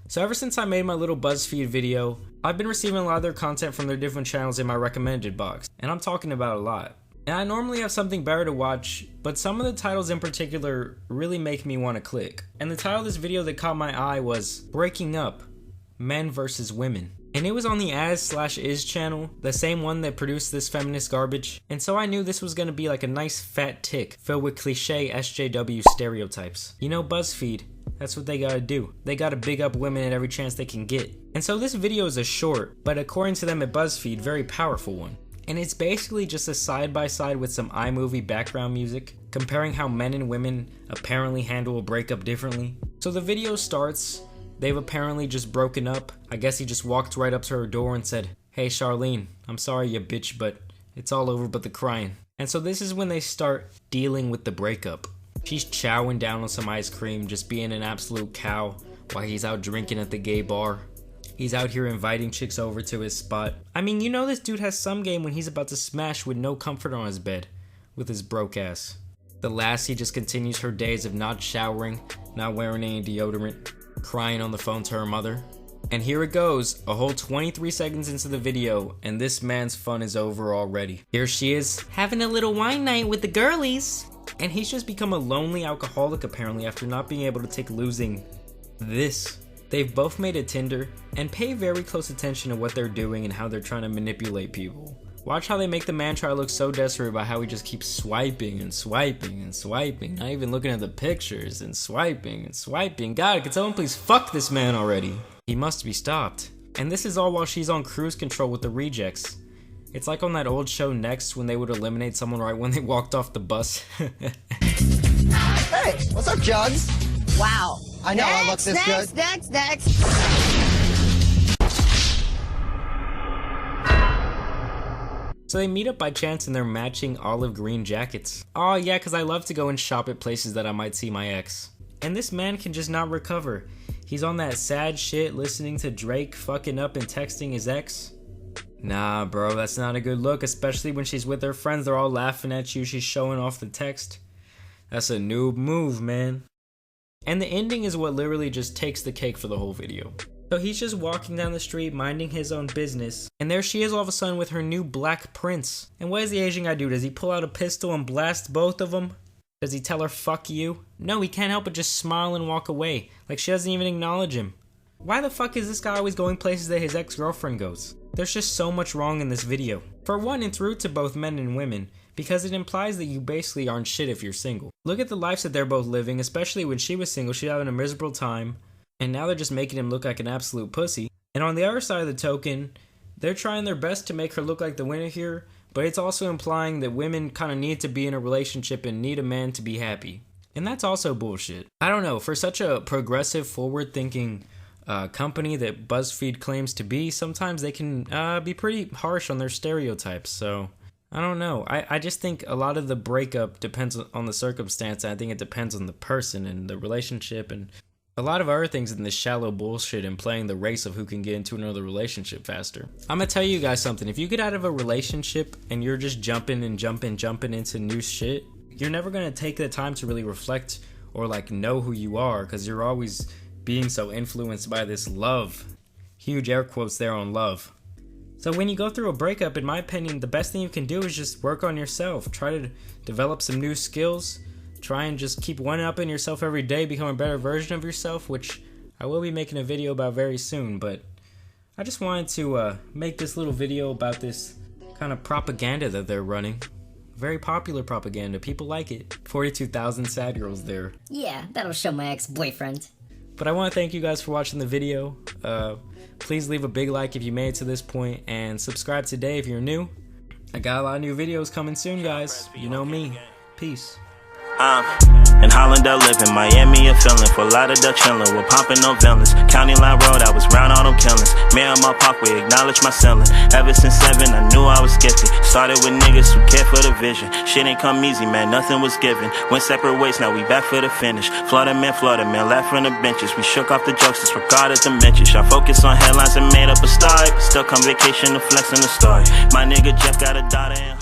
So ever since I made my little BuzzFeed video, I've been receiving a lot of their content from their different channels in my recommended box, and I'm talking about a lot. And I normally have something better to watch, but some of the titles in particular really make me want to click. And the title of this video that caught my eye was Breaking Up, Men vs. Women. And it was on the As/Is channel, the same one that produced this feminist garbage. And so I knew this was gonna be like a nice fat tick filled with cliche SJW stereotypes. You know, BuzzFeed, that's what they gotta do. They gotta big up women at every chance they can get. And so this video is a short, but according to them at BuzzFeed, very powerful one. And it's basically just a side-by-side with some iMovie background music, comparing how men and women apparently handle a breakup differently. So the video starts, they've apparently just broken up. I guess he just walked right up to her door and said, "Hey Charlene, I'm sorry you bitch, but it's all over but the crying." And so this is when they start dealing with the breakup. She's chowing down on some ice cream, just being an absolute cow while he's out drinking at the gay bar. He's out here inviting chicks over to his spot. I mean, you know this dude has some game when he's about to smash with no comfort on his bed with his broke ass. The lassie just continues her days of not showering, not wearing any deodorant, crying on the phone to her mother. And here it goes, a whole 23 seconds into the video, and this man's fun is over already. Here she is, having a little wine night with the girlies. And he's just become a lonely alcoholic apparently after not being able to take losing this. They've both made a Tinder, and pay very close attention to what they're doing and how they're trying to manipulate people. Watch how they make the man try to look so desperate about how he just keeps swiping and swiping and swiping, not even looking at the pictures, and swiping and swiping. God, can someone please fuck this man already? He must be stopped. And this is all while she's on cruise control with the rejects. It's like on that old show Next when they would eliminate someone right when they walked off the bus. Hey, what's up, Jugs? Wow. I know I look this good. Next. So they meet up by chance in their matching olive green jackets. Oh yeah, cause I love to go and shop at places that I might see my ex. And this man can just not recover. He's on that sad shit listening to Drake fucking up and texting his ex. Nah bro, that's not a good look, especially when she's with her friends, they're all laughing at you, she's showing off the text. That's a noob move, man. And the ending is what literally just takes the cake for the whole video. So he's just walking down the street, minding his own business, and there she is all of a sudden with her new black prince. And what does the Asian guy do? Does he pull out a pistol and blast both of them? Does he tell her, fuck you? No, he can't help but just smile and walk away, like she doesn't even acknowledge him. Why the fuck is this guy always going places that his ex-girlfriend goes? There's just so much wrong in this video. For one, it's rude to both men and women, because it implies that you basically aren't shit if you're single. Look at the lives that they're both living, especially when she was single, she's having a miserable time, and now they're just making him look like an absolute pussy. And on the other side of the token, they're trying their best to make her look like the winner here, but it's also implying that women kind of need to be in a relationship and need a man to be happy. And that's also bullshit. I don't know, for such a progressive, forward-thinking company that BuzzFeed claims to be, sometimes they can be pretty harsh on their stereotypes, so I don't know. I just think a lot of the breakup depends on the circumstance. I think it depends on the person and the relationship and a lot of other things in this shallow bullshit and playing the race of who can get into another relationship faster. I'm gonna tell you guys something. If you get out of a relationship and you're just jumping into new shit, you're never gonna take the time to really reflect or like know who you are, because you're always being so influenced by this love. Huge air quotes there on love. So when you go through a breakup, in my opinion, the best thing you can do is just work on yourself. Try to develop some new skills. Try and just keep one-upping yourself every day, become a better version of yourself, which I will be making a video about very soon. But I just wanted to make this little video about this kind of propaganda that they're running. Very popular propaganda. People like it. 42,000 sad girls there. Yeah, that'll show my ex-boyfriend. But I want to thank you guys for watching the video. Please leave a big like if you made it to this point, and subscribe today if you're new. I got a lot of new videos coming soon, guys. You know me. Peace. In Holland I live in Miami a feeling for a lot of Dutch chillin'. We're pumping no villains. County line road, I was round all them killings. Me on my parkway, acknowledge my ceiling. Ever since 7, I knew I was gifted. Started with niggas who cared for the vision. Shit ain't come easy, man, nothing was given. Went separate ways, now we back for the finish. Florida man, laugh from the benches. We shook off the jokes, disregarded the mentions. Y'all focus on headlines and made up a story. Still come vacation to flex in the story. My nigga Jeff got a daughter and